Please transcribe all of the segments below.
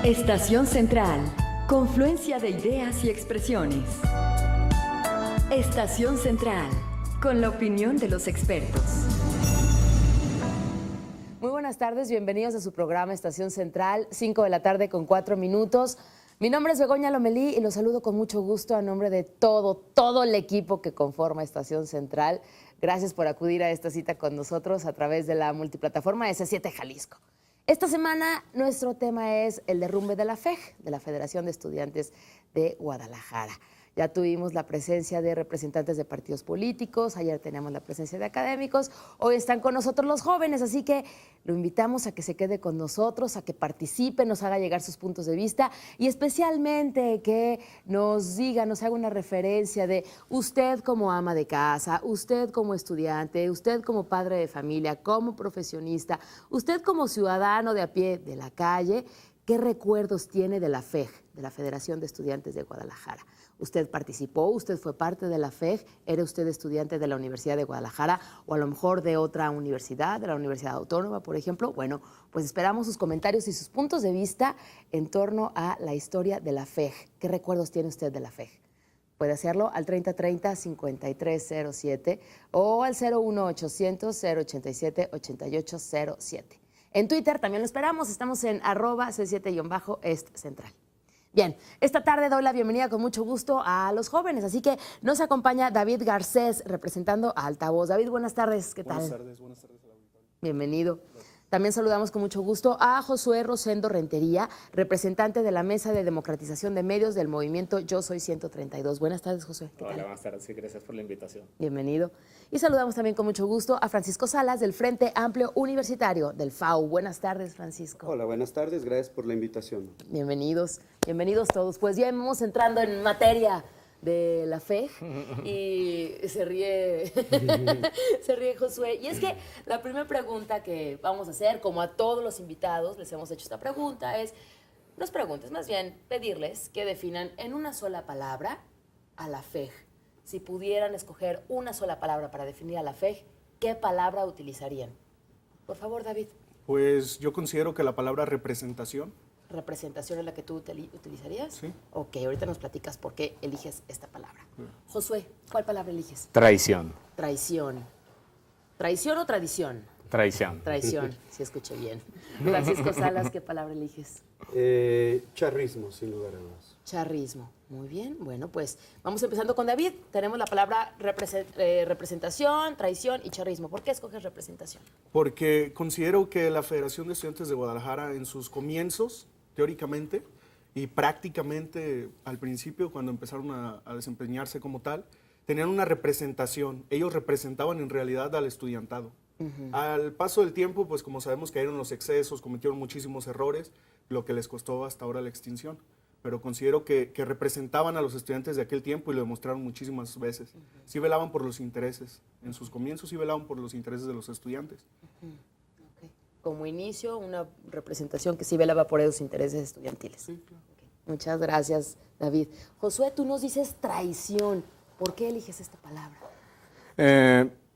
Estación Central, confluencia de ideas y expresiones. Estación Central, con la opinión de los expertos. Muy buenas tardes, bienvenidos a su programa Estación Central, 5 de la tarde con 4 minutos. Mi nombre es Begoña Lomelí y los saludo con mucho gusto a nombre de todo el equipo que conforma Estación Central. Gracias por acudir a esta cita con nosotros a través de la multiplataforma S7 Jalisco. Esta semana nuestro tema es el derrumbe de la FEG, de la Federación de Estudiantes de Guadalajara. Ya tuvimos la presencia de representantes de partidos políticos, ayer teníamos la presencia de académicos, hoy están con nosotros los jóvenes, así que lo invitamos a que se quede con nosotros, a que participe, nos haga llegar sus puntos de vista y especialmente que nos diga, nos haga una referencia de usted como ama de casa, usted como estudiante, usted como padre de familia, como profesionista, usted como ciudadano de a pie de la calle, ¿qué recuerdos tiene de la FEG, de la Federación de Estudiantes de Guadalajara? Usted participó, usted fue parte de la FEG, era usted estudiante de la Universidad de Guadalajara o a lo mejor de otra universidad, de la Universidad Autónoma, por ejemplo. Bueno, pues esperamos sus comentarios y sus puntos de vista en torno a la historia de la FEG. ¿Qué recuerdos tiene usted de la FEG? Puede hacerlo al 3030-5307 o al 01800-087-8807. En Twitter también lo esperamos, estamos en @C7-Est-Central. Bien, esta tarde doy la bienvenida con mucho gusto a los jóvenes, así que nos acompaña David Garcés representando a Altavoz. David, buenas tardes, ¿qué tal? Buenas tardes a la auditoría. Bienvenido. También saludamos con mucho gusto a Josué Rosendo Rentería, representante de la Mesa de Democratización de Medios del movimiento Yo Soy 132. Buenas tardes, Josué. ¿Qué tal? Hola, buenas tardes, sí, gracias por la invitación. Bienvenido. Y saludamos también con mucho gusto a Francisco Salas del Frente Amplio Universitario del FAU. Buenas tardes, Francisco. Hola, buenas tardes, gracias por la invitación. Bienvenidos, bienvenidos todos. Pues ya vamos entrando en materia de la FEG y se ríe Josué. Y es que la primera pregunta que vamos a hacer, como a todos los invitados les hemos hecho esta pregunta, es, no es preguntas, más bien pedirles que definan en una sola palabra a la FEG. Si pudieran escoger una sola palabra para definir a la FEG, ¿qué palabra utilizarían? Por favor, David. Pues yo considero que la palabra representación. ¿Representación es la que tú utilizarías? Sí. Ok, ahorita nos platicas por qué eliges esta palabra. Josué, ¿cuál palabra eliges? Traición. Traición. ¿Traición o tradición? Traición. Traición, si escuché bien. Francisco Salas, ¿qué palabra eliges? Charrismo, sin lugar a dudas. Charrismo. Muy bien. Bueno, pues vamos empezando con David. Tenemos la palabra representación, traición y charrismo. ¿Por qué escoges representación? Porque considero que la Federación de Estudiantes de Guadalajara en sus comienzos, teóricamente y prácticamente al principio, cuando empezaron a desempeñarse como tal, tenían una representación. Ellos representaban en realidad al estudiantado. Al paso del tiempo, pues como sabemos, cayeron los excesos, cometieron muchísimos errores, lo que les costó hasta ahora la extinción. Pero considero que representaban a los estudiantes de aquel tiempo y lo demostraron muchísimas veces. Sí velaban por los intereses. En sus comienzos sí velaban por los intereses de los estudiantes. Okay. Como inicio, una representación que sí velaba por esos intereses estudiantiles. Sí, claro. Okay. Muchas gracias, David. Josué, tú nos dices traición. ¿Por qué eliges esta palabra?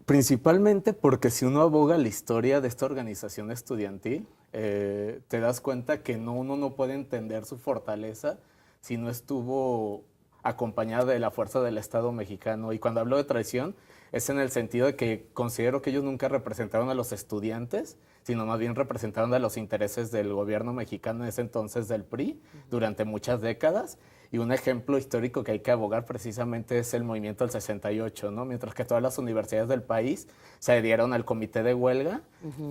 Principalmente porque si uno aboga la historia de esta organización estudiantil, te das cuenta que uno no puede entender su fortaleza si no estuvo acompañada de la fuerza del Estado mexicano. Y cuando hablo de traición, es en el sentido de que considero que ellos nunca representaron a los estudiantes, sino más bien representaron a los intereses del gobierno mexicano en ese entonces del PRI durante muchas décadas. Y un ejemplo histórico que hay que abogar precisamente es el movimiento del 68, ¿no? Mientras que todas las universidades del país se adhirieron al comité de huelga,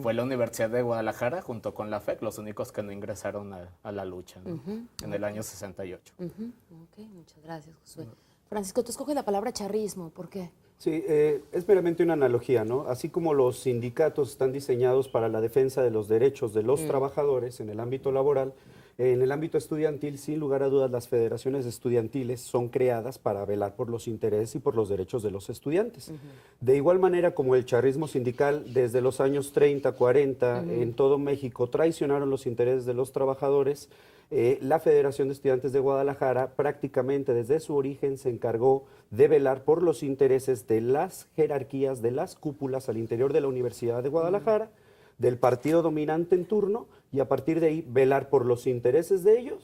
fue la Universidad de Guadalajara junto con la FEC los únicos que no ingresaron a la lucha, ¿no? En el año 68. Ok, muchas gracias, Josué. Francisco, tú escoges la palabra charrismo, ¿por qué? Sí, es meramente una analogía, ¿no? Así como los sindicatos están diseñados para la defensa de los derechos de los trabajadores en el ámbito laboral, en el ámbito estudiantil, sin lugar a dudas, las federaciones estudiantiles son creadas para velar por los intereses y por los derechos de los estudiantes. De igual manera como el charrismo sindical desde los años 30, 40, en todo México traicionaron los intereses de los trabajadores, la Federación de Estudiantes de Guadalajara prácticamente desde su origen se encargó de velar por los intereses de las jerarquías, de las cúpulas al interior de la Universidad de Guadalajara, del partido dominante en turno y a partir de ahí velar por los intereses de ellos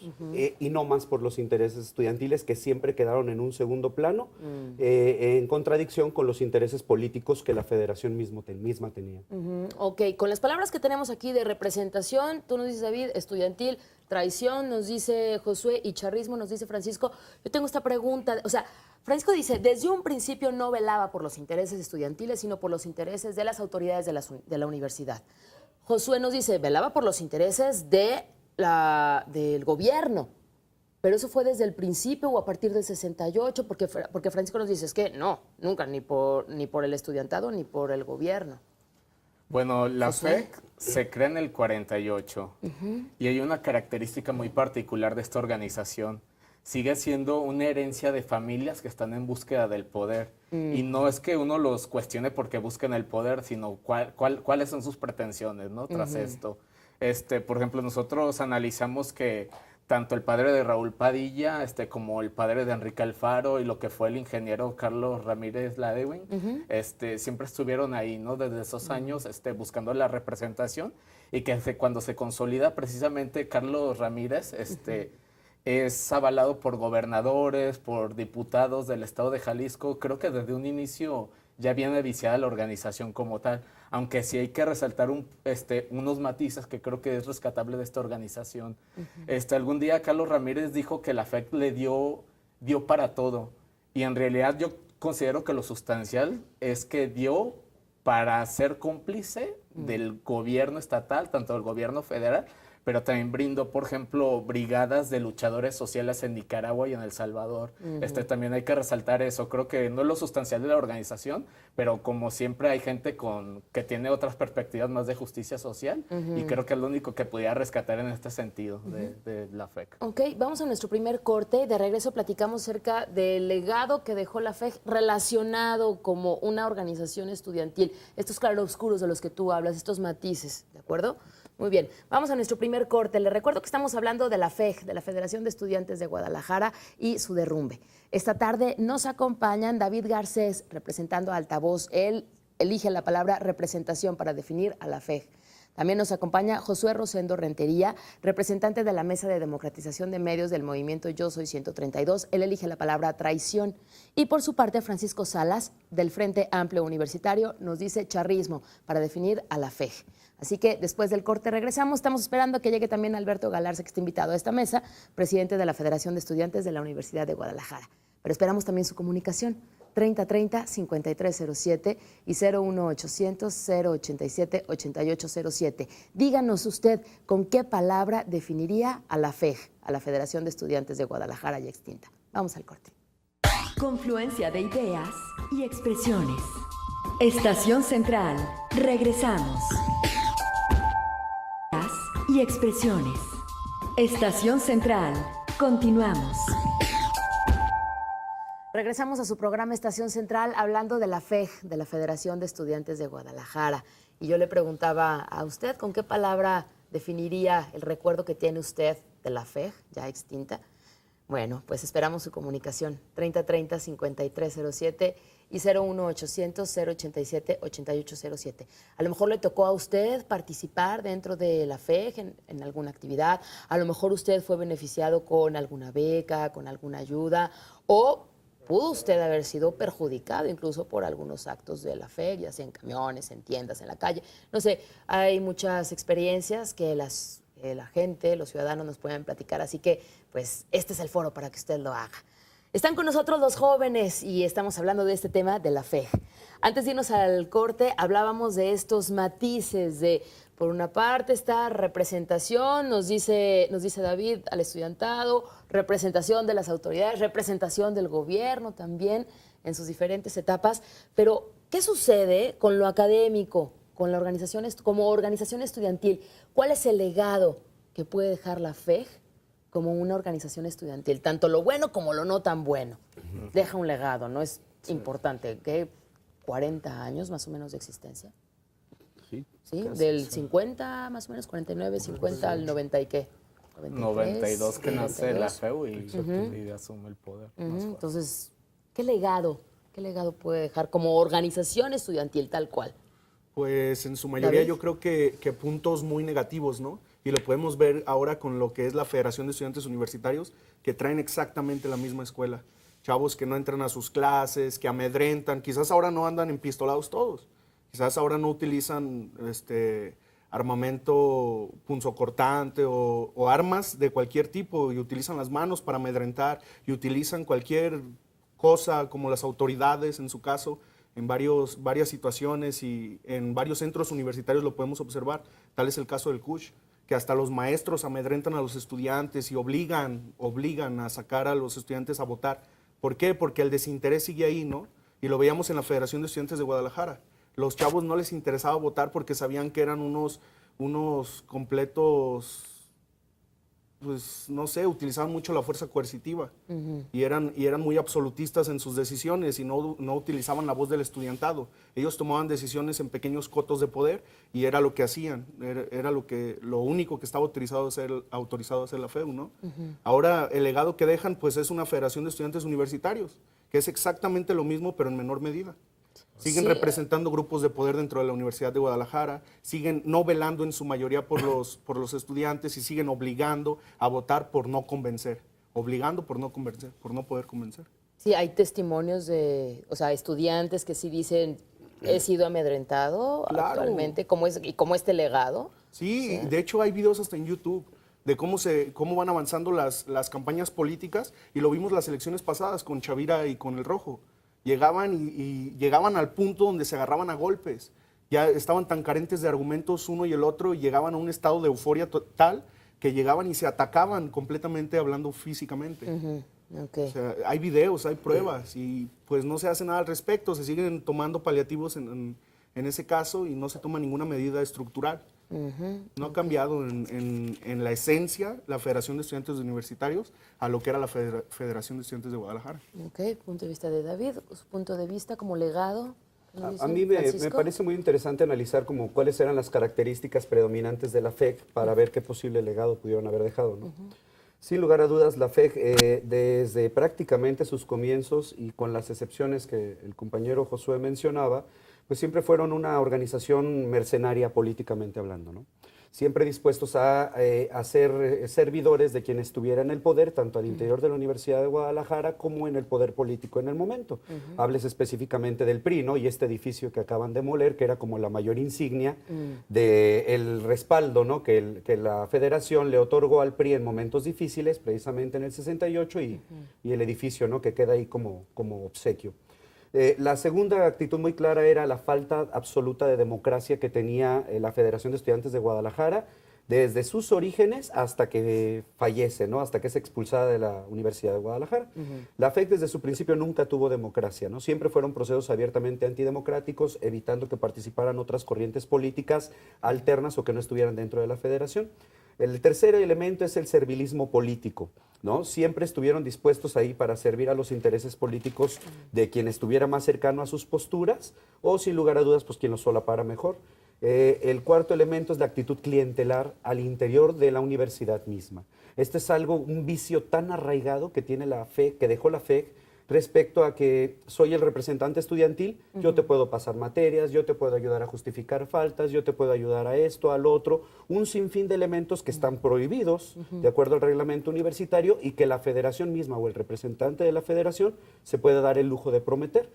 y no más por los intereses estudiantiles que siempre quedaron en un segundo plano, en contradicción con los intereses políticos que la federación misma tenía. Ok, con las palabras que tenemos aquí de representación, tú nos dices, David, estudiantil, traición, nos dice Josué, y charrismo, nos dice Francisco. Yo tengo esta pregunta, o sea, Francisco dice, desde un principio no velaba por los intereses estudiantiles, sino por los intereses de las autoridades de la universidad. Josué nos dice, velaba por los intereses del gobierno. Pero eso fue desde el principio o a partir del 68, porque Francisco nos dice, es que no, nunca, ni por el estudiantado ni por el gobierno. Bueno, la Josué. FEC se crea en el 48 y hay una característica muy particular de esta organización. Sigue siendo una herencia de familias que están en búsqueda del poder. Y no es que uno los cuestione porque busquen el poder, sino cuáles son sus pretensiones, ¿no? Tras esto. Por ejemplo, nosotros analizamos que tanto el padre de Raúl Padilla como el padre de Enrique Alfaro y lo que fue el ingeniero Carlos Ramírez Ladewin, siempre estuvieron ahí, ¿no? Desde esos años buscando la representación, y que cuando se consolida precisamente Carlos Ramírez, es avalado por gobernadores, por diputados del estado de Jalisco. Creo que desde un inicio ya viene viciada la organización como tal, aunque sí hay que resaltar unos matices que creo que es rescatable de esta organización. Algún día Carlos Ramírez dijo que la FEC le dio para todo, y en realidad yo considero que lo sustancial es que dio para ser cómplice del gobierno estatal, tanto del gobierno federal, pero también brindó, por ejemplo, brigadas de luchadores sociales en Nicaragua y en El Salvador. También hay que resaltar eso. Creo que no es lo sustancial de la organización, pero como siempre hay gente que tiene otras perspectivas más de justicia social, y creo que es lo único que pudiera rescatar en este sentido de la FEC. Ok, vamos a nuestro primer corte. De regreso platicamos acerca del legado que dejó la FEC relacionado como una organización estudiantil. Estos claroscuros de los que tú hablas, estos matices, ¿de acuerdo? Muy bien, vamos a nuestro primer corte. Les recuerdo que estamos hablando de la FEG, de la Federación de Estudiantes de Guadalajara, y su derrumbe. Esta tarde nos acompañan David Garcés, representando a Altavoz. Él elige la palabra representación para definir a la FEG. También nos acompaña Josué Rosendo Rentería, representante de la Mesa de Democratización de Medios del movimiento Yo Soy 132. Él elige la palabra traición. Y por su parte, Francisco Salas, del Frente Amplio Universitario, nos dice charrismo para definir a la FEG. Así que después del corte regresamos. Estamos esperando que llegue también Alberto Galarza, que está invitado a esta mesa, presidente de la Federación de Estudiantes de la Universidad de Guadalajara. Pero esperamos también su comunicación. 3030-5307 y 01800-087-8807. Díganos usted con qué palabra definiría a la FEG, a la Federación de Estudiantes de Guadalajara ya extinta. Vamos al corte. Confluencia de ideas y expresiones. Estación Central. Regresamos. Ideas y expresiones. Estación Central. Continuamos. Regresamos a su programa Estación Central hablando de la FEG, de la Federación de Estudiantes de Guadalajara. Y yo le preguntaba a usted con qué palabra definiría el recuerdo que tiene usted de la FEG, ya extinta. Bueno, pues esperamos su comunicación. 3030-5307 y 01800-087-8807. A lo mejor le tocó a usted participar dentro de la FEG en alguna actividad. A lo mejor usted fue beneficiado con alguna beca, con alguna ayuda, o pudo usted haber sido perjudicado incluso por algunos actos de la FEG, ya sea en camiones, en tiendas, en la calle. No sé, hay muchas experiencias que la gente, los ciudadanos nos pueden platicar, así que pues este es el foro para que usted lo haga. Están con nosotros los jóvenes y estamos hablando de este tema de la FEG. Antes de irnos al corte, hablábamos de estos matices de, por una parte, esta representación, nos dice David, al estudiantado, representación de las autoridades, representación del gobierno también en sus diferentes etapas. Pero, ¿qué sucede con lo académico, con la organización, como organización estudiantil? ¿Cuál es el legado que puede dejar la FEG como una organización estudiantil? Tanto lo bueno como lo no tan bueno. Deja un legado, ¿no? Es importante. ¿Qué? 40 años más o menos de existencia. Sí, ¿Sí? casi, Del sí. 50 más o menos, 49, 50 al 90 y qué. 92 que nace la 92. FEU y asume el poder. más fuerte. Entonces, ¿qué legado puede dejar como organización estudiantil tal cual? Pues en su mayoría David. yo creo que puntos muy negativos, ¿no? Y lo podemos ver ahora con lo que es la Federación de Estudiantes Universitarios, que traen exactamente la misma escuela. Chavos que no entran a sus clases, que amedrentan, quizás ahora no andan empistolados todos, quizás ahora no utilizan armamento punzocortante o armas de cualquier tipo y utilizan las manos para amedrentar y utilizan cualquier cosa como las autoridades en su caso en varias situaciones y en varios centros universitarios lo podemos observar. Tal es el caso del CUSH, que hasta los maestros amedrentan a los estudiantes y obligan a sacar a los estudiantes a votar. ¿Por qué? Porque el desinterés sigue ahí, ¿no? Y lo veíamos en la Federación de Estudiantes de Guadalajara. Los chavos no les interesaba votar porque sabían que eran unos completos, pues no sé, utilizaban mucho la fuerza coercitiva y eran muy absolutistas en sus decisiones y no utilizaban la voz del estudiantado. Ellos tomaban decisiones en pequeños cotos de poder y era lo que hacían, era lo único que estaba autorizado a hacer la FEU, ¿no? Ahora el legado que dejan pues es una Federación de Estudiantes Universitarios, que es exactamente lo mismo pero en menor medida. Siguen representando grupos de poder dentro de la Universidad de Guadalajara, siguen no velando en su mayoría por los estudiantes y siguen obligando a votar por no convencer, obligando por no convencer, por no poder convencer. Sí, hay testimonios de, o sea, estudiantes que sí dicen, he sido amedrentado actualmente, ¿cómo este legado? Sí, de hecho hay videos hasta en YouTube de cómo van avanzando las campañas políticas y lo vimos las elecciones pasadas con Chavira y con El Rojo. Llegaban y llegaban al punto donde se agarraban a golpes. Ya estaban tan carentes de argumentos uno y el otro y llegaban a un estado de euforia total que llegaban y se atacaban completamente hablando físicamente. Okay. O sea, hay videos, hay pruebas y pues no se hace nada al respecto. Se siguen tomando paliativos en ese caso y no se toma ninguna medida estructural. No ha cambiado en la esencia la Federación de Estudiantes Universitarios a lo que era la Federación de Estudiantes de Guadalajara. Ok, punto de vista de David, su punto de vista como legado. A mí me parece muy interesante analizar como cuáles eran las características predominantes de la FEC para ver qué posible legado pudieron haber dejado, ¿no? Sin lugar a dudas, la FEC, desde prácticamente sus comienzos y con las excepciones que el compañero Josué mencionaba, pues siempre fueron una organización mercenaria políticamente hablando, ¿no? Siempre dispuestos a ser servidores de quien estuviera en el poder, tanto al interior de la Universidad de Guadalajara como en el poder político en el momento. Hables específicamente del PRI, ¿no? Y este edificio que acaban de demoler, que era como la mayor insignia del respaldo, ¿no? Que la federación le otorgó al PRI en momentos difíciles, precisamente en el 68, y el edificio, ¿no? Que queda ahí como obsequio. La segunda actitud muy clara era la falta absoluta de democracia que tenía la Federación de Estudiantes de Guadalajara desde sus orígenes hasta que fallece, ¿no? Hasta que es expulsada de la Universidad de Guadalajara. La FEC desde su principio nunca tuvo democracia, ¿no? Siempre fueron procesos abiertamente antidemocráticos, evitando que participaran otras corrientes políticas alternas o que no estuvieran dentro de la federación. El tercer elemento es el servilismo político, ¿no? Siempre estuvieron dispuestos ahí para servir a los intereses políticos de quien estuviera más cercano a sus posturas o, sin lugar a dudas, pues quien los solapara mejor. El cuarto elemento es la actitud clientelar al interior de la universidad misma. Este es un vicio tan arraigado que tiene la FEC, que dejó la FEC, respecto a que soy el representante estudiantil, yo te puedo pasar materias, yo te puedo ayudar a justificar faltas, yo te puedo ayudar a esto, al otro, un sinfín de elementos que están prohibidos de acuerdo al reglamento universitario y que la federación misma o el representante de la federación se puede dar el lujo de prometer.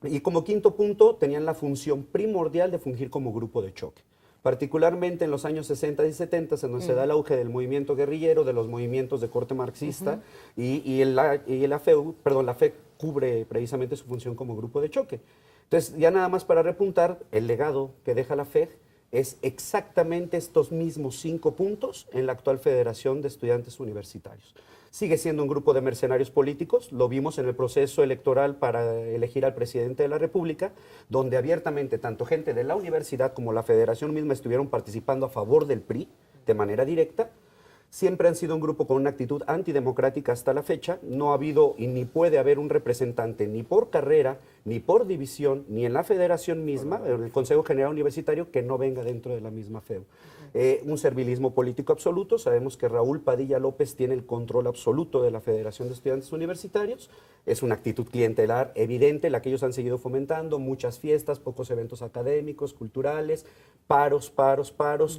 Y como quinto punto, tenían la función primordial de fungir como grupo de choque. Particularmente en los años 60 y 70, en donde se da el auge del movimiento guerrillero, de los movimientos de corte marxista, y la FEC cubre precisamente su función como grupo de choque. Entonces, ya nada más para repuntar, el legado que deja la FEC es exactamente estos mismos 5 puntos en la actual Federación de Estudiantes Universitarios. Sigue siendo un grupo de mercenarios políticos, lo vimos en el proceso electoral para elegir al presidente de la República, donde abiertamente tanto gente de la universidad como la federación misma estuvieron participando a favor del PRI de manera directa. siempre han sido un grupo con una actitud antidemocrática hasta la fecha. No ha habido y ni puede haber un representante ni por carrera, ni por división, ni en la federación misma, en el Consejo General Universitario, que no venga dentro de la misma FEU. Un servilismo político absoluto. Sabemos que Raúl Padilla López tiene el control absoluto de la Federación de Estudiantes Universitarios. Es una actitud clientelar evidente, la que ellos han seguido fomentando, muchas fiestas, pocos eventos académicos, culturales, paros,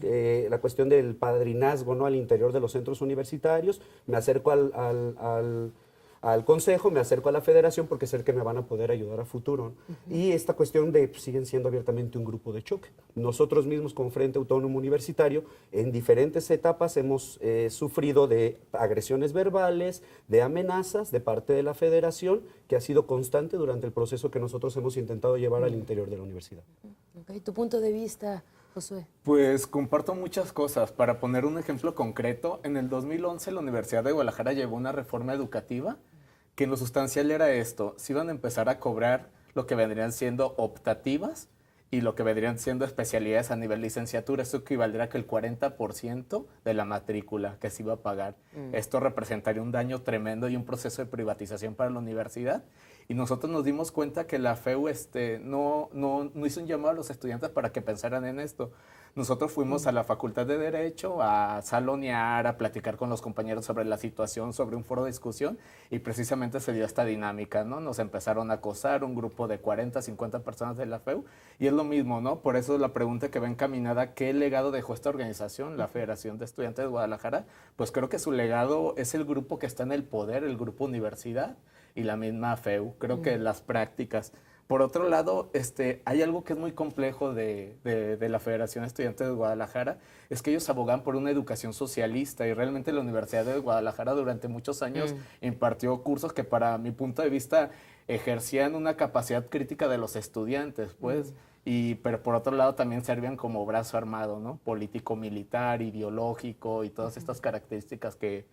la cuestión del padrinazgo, ¿no?, al interior de los centros universitarios. Me acerco al consejo, me acerco a la federación porque sé que me van a poder ayudar a futuro. Y esta cuestión de siguen siendo abiertamente un grupo de choque. Nosotros mismos como Frente Autónomo Universitario en diferentes etapas hemos sufrido de agresiones verbales, de amenazas de parte de la federación, que ha sido constante durante el proceso que nosotros hemos intentado llevar al interior de la universidad. Okay. ¿Tu punto de vista, Josué? Pues comparto muchas cosas. Para poner un ejemplo concreto, en el 2011 la Universidad de Guadalajara llevó una reforma educativa que en lo sustancial era esto: se iban a empezar a cobrar lo que vendrían siendo optativas y lo que vendrían siendo especialidades a nivel licenciatura. Eso equivaldría a que el 40% de la matrícula que se iba a pagar. Esto representaría un daño tremendo y un proceso de privatización para la universidad. Y nosotros nos dimos cuenta que la FEU no hizo un llamado a los estudiantes para que pensaran en esto. Nosotros fuimos a la Facultad de Derecho a salonear, a platicar con los compañeros sobre la situación, sobre un foro de discusión, y precisamente se dio esta dinámica, ¿no? Nos empezaron a acosar un grupo de 40, 50 personas de la FEU, y es lo mismo, ¿no? Por eso la pregunta que va encaminada: ¿qué legado dejó esta organización, la Federación de Estudiantes de Guadalajara? Pues creo que su legado es el grupo que está en el poder, el grupo universidad y la misma FEU. Creo que las prácticas. Por otro lado, hay algo que es muy complejo de la Federación de Estudiantes de Guadalajara, es que ellos abogan por una educación socialista, y realmente la Universidad de Guadalajara durante muchos años impartió cursos que, para mi punto de vista, ejercían una capacidad crítica de los estudiantes, pues, pero por otro lado también servían como brazo armado, ¿no? Político-militar, ideológico y todas estas características que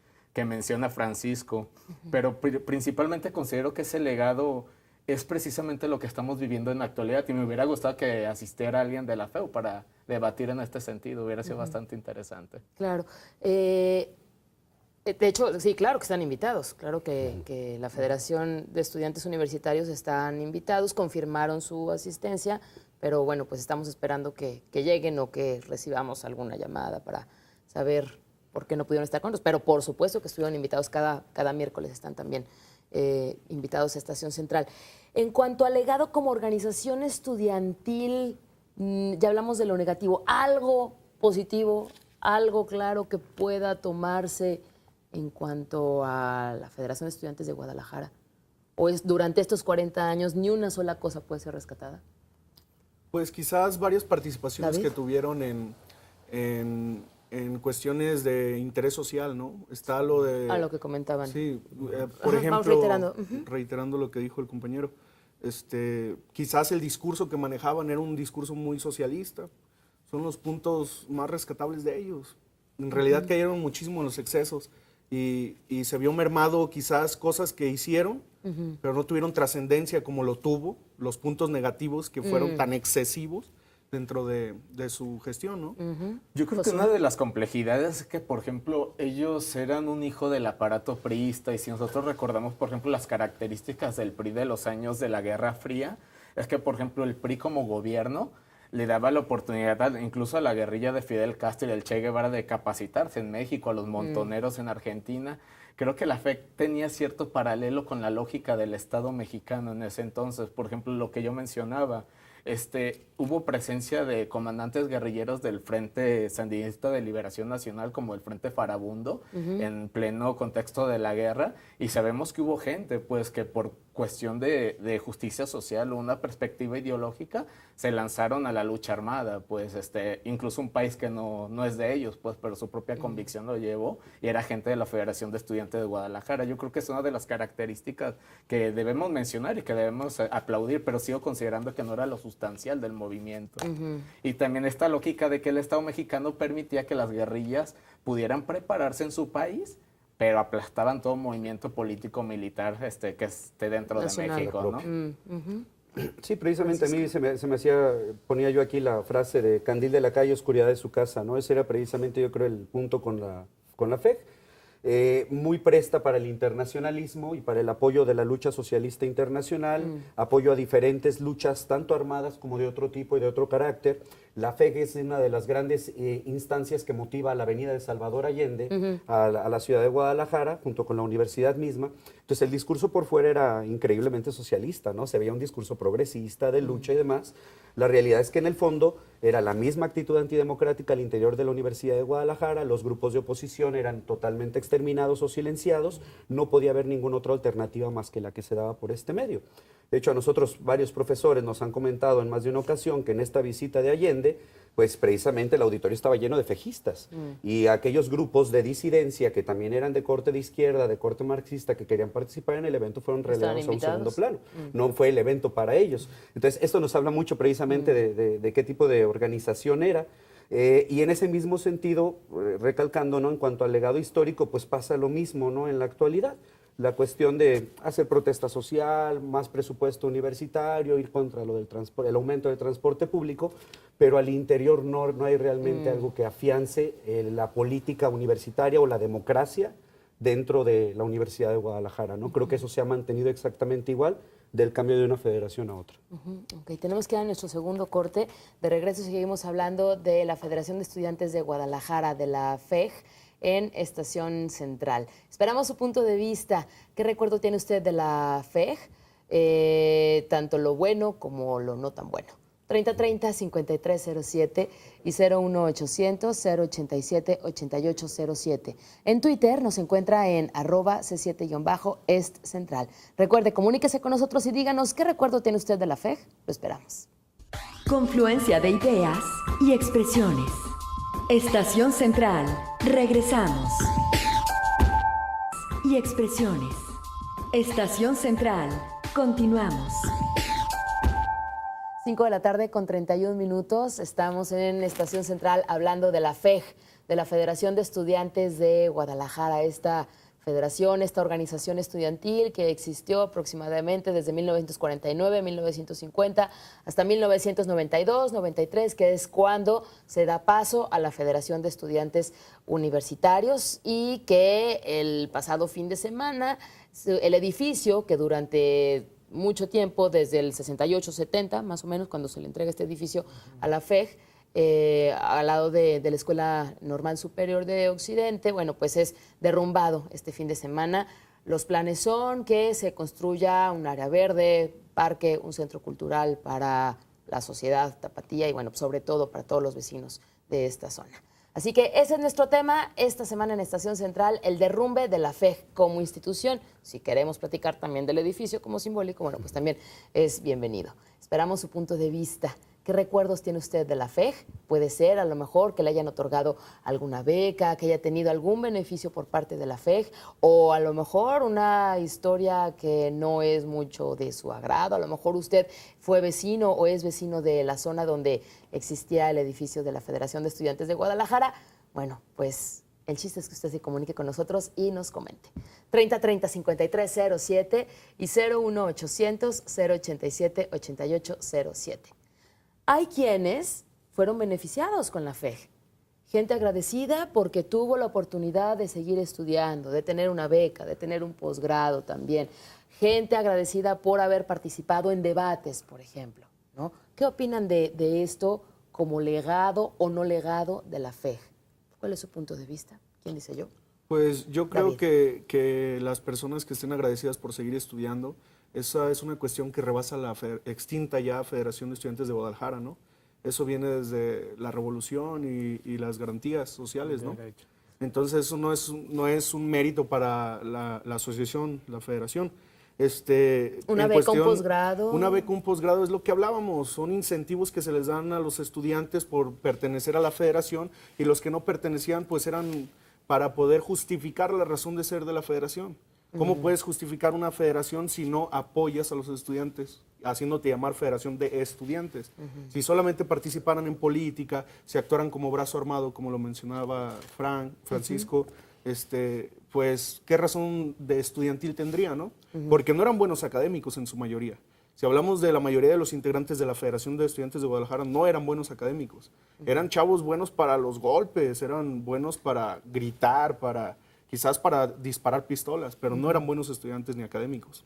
menciona Francisco. Pero principalmente considero que ese legado es precisamente lo que estamos viviendo en la actualidad, y me hubiera gustado que asistiera alguien de la FEU para debatir en este sentido. Hubiera sido bastante interesante. Claro. De hecho, sí, claro que están invitados. Claro que la Federación de Estudiantes Universitarios están invitados, confirmaron su asistencia, pero bueno, pues estamos esperando que lleguen o que recibamos alguna llamada para saber por qué no pudieron estar con nosotros. Pero por supuesto que estuvieron invitados, cada miércoles están también invitados a Estación Central. En cuanto al legado como organización estudiantil, ya hablamos de lo negativo. ¿Algo positivo, algo claro que pueda tomarse en cuanto a la Federación de Estudiantes de Guadalajara? ¿O es durante estos 40 años ni una sola cosa puede ser rescatada? Pues quizás varias participaciones ¿David? que tuvieron en cuestiones de interés social, ¿no? Está lo de... A lo que comentaban. Sí, Ajá, por vamos ejemplo, reiterando. reiterando lo que dijo el compañero, quizás el discurso que manejaban era un discurso muy socialista. Son los puntos más rescatables de ellos. En realidad cayeron muchísimo en los excesos y se vio mermado quizás cosas que hicieron, pero no tuvieron trascendencia como lo tuvo los puntos negativos que fueron tan excesivos dentro de su gestión, ¿no? Yo creo que una de las complejidades es que, por ejemplo, ellos eran un hijo del aparato priista, y si nosotros recordamos, por ejemplo, las características del PRI de los años de la Guerra Fría, es que, por ejemplo, el PRI como gobierno le daba la oportunidad incluso a la guerrilla de Fidel Castro y del Che Guevara de capacitarse en México, a los montoneros en Argentina. Creo que la FEC tenía cierto paralelo con la lógica del Estado mexicano en ese entonces. Por ejemplo, lo que yo mencionaba, hubo presencia de comandantes guerrilleros del Frente Sandinista de Liberación Nacional, como el Frente Farabundo, en pleno contexto de la guerra, y sabemos que hubo gente pues que por cuestión de justicia social o una perspectiva ideológica se lanzaron a la lucha armada, pues incluso un país que no es de ellos, pues, pero su propia convicción lo llevó, y era gente de la Federación de Estudiantes de Guadalajara. Yo creo que es una de las características que debemos mencionar y que debemos aplaudir, pero sigo considerando que no era lo sustancial del movimiento. Y también esta lógica de que el Estado mexicano permitía que las guerrillas pudieran prepararse en su país, pero aplastaban todo movimiento político militar que esté dentro Nacional. de México, ¿no? Sí, precisamente a mí se me hacía, ponía yo aquí la frase de candil de la calle, oscuridad de su casa, ¿no? Ese era precisamente, yo creo, el punto con con la FEG. Muy presta para el internacionalismo y para el apoyo de la lucha socialista internacional, apoyo a diferentes luchas, tanto armadas como de otro tipo y de otro carácter. La FEG es una de las grandes instancias que motiva a la Avenida de Salvador Allende, a la ciudad de Guadalajara, junto con la universidad misma. Entonces el discurso por fuera era increíblemente socialista, ¿no? Se veía un discurso progresista, de lucha y demás. La realidad es que en el fondo era la misma actitud antidemocrática al interior de la Universidad de Guadalajara, los grupos de oposición eran totalmente exterminados o silenciados, no podía haber ninguna otra alternativa más que la que se daba por este medio. De hecho, a nosotros varios profesores nos han comentado en más de una ocasión que en esta visita de Allende, pues precisamente el auditorio estaba lleno de fejistas y aquellos grupos de disidencia que también eran de corte de izquierda, de corte marxista, que querían participar en el evento fueron relegados a un segundo plano. No fue el evento para ellos. Entonces, esto nos habla mucho precisamente de qué tipo de organización era. Y en ese mismo sentido, recalcando, ¿no?, en cuanto al legado histórico, pues pasa lo mismo, ¿no?, en la actualidad. La cuestión de hacer protesta social, más presupuesto universitario, ir contra lo del el aumento del transporte público, pero al interior no hay realmente algo que afiance la política universitaria o la democracia dentro de la Universidad de Guadalajara, ¿no? Creo que eso se ha mantenido exactamente igual del cambio de una federación a otra. Ok, tenemos que ir a nuestro segundo corte. De regreso seguimos hablando de la Federación de Estudiantes de Guadalajara, de la FEG, en Estación Central. Esperamos su punto de vista. ¿Qué recuerdo tiene usted de la FEG? Tanto lo bueno como lo no tan bueno. 3030-5307 y 01800-087-8807. En Twitter nos encuentra en @C7-Est Central. Recuerde, comuníquese con nosotros y díganos qué recuerdo tiene usted de la FEG. Lo esperamos. Confluencia de ideas y expresiones. Estación Central. Regresamos. Y expresiones. Estación Central. Continuamos. 5 de la tarde con 31 minutos. Estamos en Estación Central hablando de la FEG, de la Federación de Estudiantes de Guadalajara. Esta federación, esta organización estudiantil que existió aproximadamente desde 1949, 1950 hasta 1992, 93, que es cuando se da paso a la Federación de Estudiantes Universitarios, y que el pasado fin de semana el edificio que durante mucho tiempo, desde el 68-70, más o menos, cuando se le entrega este edificio a la FEG, al lado de la Escuela Normal Superior de Occidente, bueno, pues es derrumbado este fin de semana. Los planes son que se construya un área verde, parque, un centro cultural para la sociedad tapatía y, bueno, sobre todo para todos los vecinos de esta zona. Así que ese es nuestro tema esta semana en Estación Central, el derrumbe de la FEG como institución. Si queremos platicar también del edificio como simbólico, bueno, pues también es bienvenido. Esperamos su punto de vista. ¿Qué recuerdos tiene usted de la FEG? Puede ser, a lo mejor, que le hayan otorgado alguna beca, que haya tenido algún beneficio por parte de la FEG, o a lo mejor una historia que no es mucho de su agrado. A lo mejor usted fue vecino o es vecino de la zona donde existía el edificio de la Federación de Estudiantes de Guadalajara. Bueno, pues el chiste es que usted se comunique con nosotros y nos comente. 3030-5307 y 01800-087-8807. Hay quienes fueron beneficiados con la FEG. Gente agradecida porque tuvo la oportunidad de seguir estudiando, de tener una beca, de tener un posgrado también. Gente agradecida por haber participado en debates, por ejemplo, ¿no? ¿Qué opinan de esto como legado o no legado de la FEG? ¿Cuál es su punto de vista? ¿Quién dice yo? Pues yo creo David. que las personas que estén agradecidas por seguir estudiando, esa es una cuestión que rebasa la extinta ya Federación de Estudiantes de Guadalajara, ¿no? Eso viene desde la revolución y las garantías sociales, ¿no? Entonces eso no es un mérito para la asociación, la federación. Una beca, un posgrado. Una beca, un posgrado es lo que hablábamos, son incentivos que se les dan a los estudiantes por pertenecer a la federación, y los que no pertenecían pues eran para poder justificar la razón de ser de la federación. ¿Cómo puedes justificar una federación si no apoyas a los estudiantes, haciéndote llamar Federación de Estudiantes? Si solamente participaran en política, si actuaran como brazo armado, como lo mencionaba Francisco, pues, ¿qué razón de estudiantil tendría, no? Porque no eran buenos académicos en su mayoría. Si hablamos de la mayoría de los integrantes de la Federación de Estudiantes de Guadalajara, no eran buenos académicos. Eran chavos buenos para los golpes, eran buenos para gritar, quizás para disparar pistolas, pero no eran buenos estudiantes ni académicos.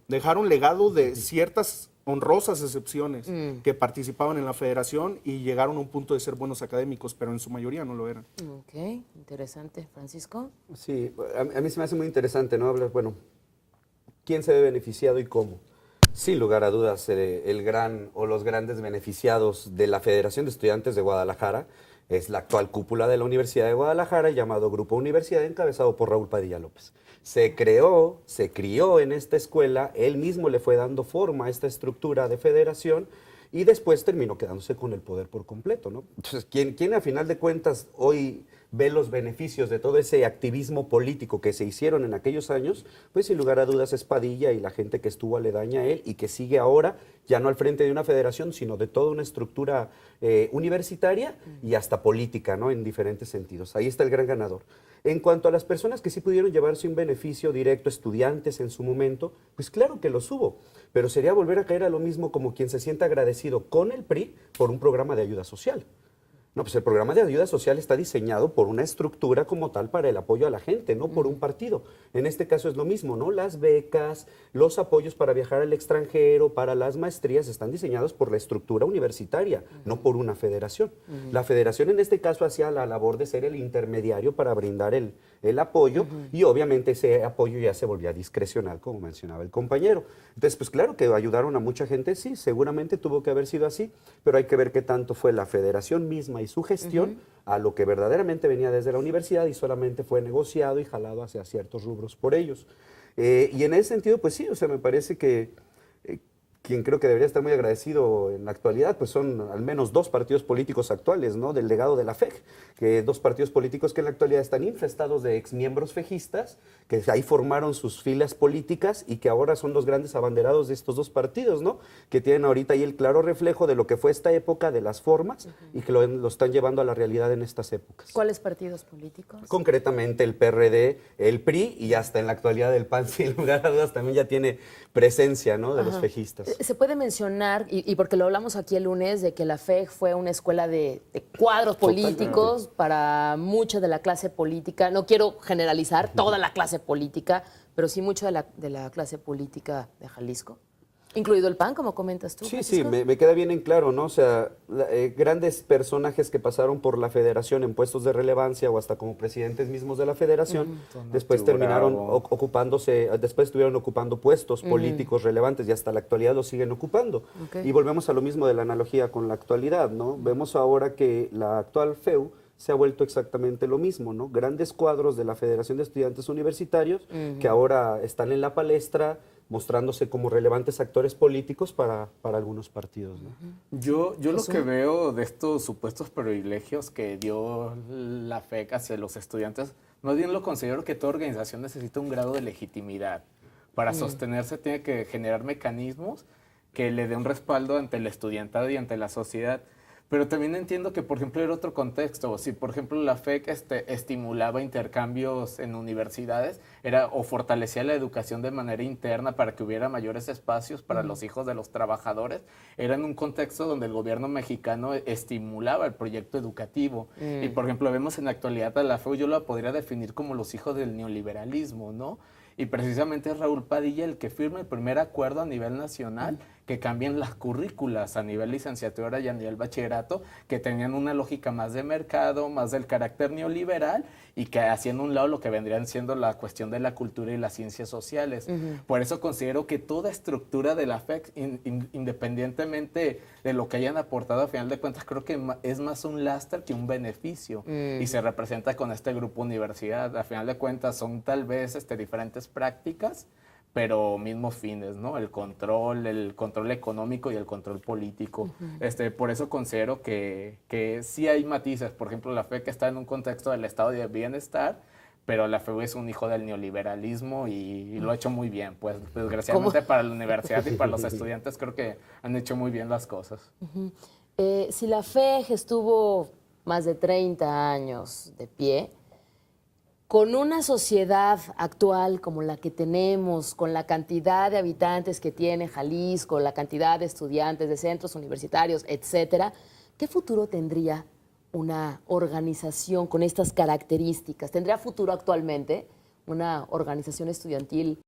Dejaron legado de ciertas honrosas excepciones que participaban en la federación y llegaron a un punto de ser buenos académicos, pero en su mayoría no lo eran. Ok, interesante. ¿Francisco? Sí, a mí se me hace muy interesante, ¿no? Hablar, bueno, ¿quién se ve beneficiado y cómo? Sin lugar a dudas, el gran o los grandes beneficiados de la Federación de Estudiantes de Guadalajara es la actual cúpula de la Universidad de Guadalajara, llamado Grupo Universidad, encabezado por Raúl Padilla López. Se crió en esta escuela, él mismo le fue dando forma a esta estructura de federación y después terminó quedándose con el poder por completo, ¿no? Entonces, ¿quién a final de cuentas hoy ve los beneficios de todo ese activismo político que se hicieron en aquellos años? Pues sin lugar a dudas es Padilla y la gente que estuvo aledaña a él y que sigue ahora, ya no al frente de una federación, sino de toda una estructura universitaria y hasta política, ¿no? En diferentes sentidos. Ahí está el gran ganador. En cuanto a las personas que sí pudieron llevarse un beneficio directo, estudiantes en su momento, pues claro que los hubo, pero sería volver a caer a lo mismo como quien se sienta agradecido con el PRI por un programa de ayuda social. No, pues el programa de ayuda social está diseñado por una estructura como tal para el apoyo a la gente, no por un partido. En este caso es lo mismo, ¿no? Las becas, los apoyos para viajar al extranjero, para las maestrías, están diseñados por la estructura universitaria, no por una federación. La federación en este caso hacía la labor de ser el intermediario para brindar el apoyo y obviamente ese apoyo ya se volvía discrecional, como mencionaba el compañero. Entonces, pues claro que ayudaron a mucha gente, sí, seguramente tuvo que haber sido así, pero hay que ver qué tanto fue la federación misma y su gestión a lo que verdaderamente venía desde la universidad y solamente fue negociado y jalado hacia ciertos rubros por ellos. Y en ese sentido, pues sí, o sea, me parece que quien creo que debería estar muy agradecido en la actualidad, pues son al menos dos partidos políticos actuales, ¿no? Del legado de la FEG, que dos partidos políticos que en la actualidad están infestados de exmiembros fejistas, que ahí formaron sus filas políticas y que ahora son los grandes abanderados de estos dos partidos, ¿no? Que tienen ahorita ahí el claro reflejo de lo que fue esta época, de las formas, y que lo están llevando a la realidad en estas épocas. ¿Cuáles partidos políticos? Concretamente el PRD, el PRI y hasta en la actualidad el PAN, sin lugar a dudas, también ya tiene presencia, ¿no? De los fejistas. Se puede mencionar, y porque lo hablamos aquí el lunes, de que la FEG fue una escuela de cuadros políticos para mucha de la clase política. No quiero generalizar toda la clase política, pero sí mucho de la clase política de Jalisco. Incluido el PAN, como comentas tú. Sí, Francisco. sí, me queda bien en claro, ¿no? O sea, grandes personajes que pasaron por la federación en puestos de relevancia o hasta como presidentes mismos de la federación, después terminaron después estuvieron ocupando puestos políticos relevantes y hasta la actualidad los siguen ocupando. Okay. Y volvemos a lo mismo de la analogía con la actualidad, ¿no? Vemos ahora que la actual FEU se ha vuelto exactamente lo mismo, ¿no? Grandes cuadros de la Federación de Estudiantes Universitarios que ahora están en la palestra mostrándose como relevantes actores políticos para algunos partidos, ¿no? Yo lo que veo de estos supuestos privilegios que dio la FEC hacia los estudiantes, más bien lo considero que toda organización necesita un grado de legitimidad. Para sostenerse tiene que generar mecanismos que le dé un respaldo ante el estudiantado y ante la sociedad. Pero también entiendo que, por ejemplo, era otro contexto. Si, por ejemplo, la FEC estimulaba intercambios en universidades o fortalecía la educación de manera interna para que hubiera mayores espacios para los hijos de los trabajadores, era en un contexto donde el gobierno mexicano estimulaba el proyecto educativo. Y, por ejemplo, vemos en la actualidad a la FEU, yo la podría definir como los hijos del neoliberalismo, ¿no? Y precisamente es Raúl Padilla el que firma el primer acuerdo a nivel nacional que cambien las currículas a nivel licenciatura y a nivel bachillerato, que tenían una lógica más de mercado, más del carácter neoliberal y que hacían a un lado lo que vendrían siendo la cuestión de la cultura y las ciencias sociales. Por eso considero que toda estructura de la FEC, independientemente de lo que hayan aportado, a final de cuentas creo que es más un lastre que un beneficio y se representa con este grupo universidad. A final de cuentas son tal vez diferentes prácticas, pero mismos fines, ¿no? El control económico y el control político. Por eso considero que sí hay matices. Por ejemplo, la FEC está en un contexto del estado de bienestar, pero la FEU es un hijo del neoliberalismo y lo ha hecho muy bien. Pues desgraciadamente para la universidad y para los estudiantes creo que han hecho muy bien las cosas. Si la FEG estuvo más de 30 años de pie, Con una sociedad actual como la que tenemos, con la cantidad de habitantes que tiene Jalisco, la cantidad de estudiantes, de centros universitarios, etcétera, ¿qué futuro tendría una organización con estas características? ¿Tendría futuro actualmente una organización estudiantil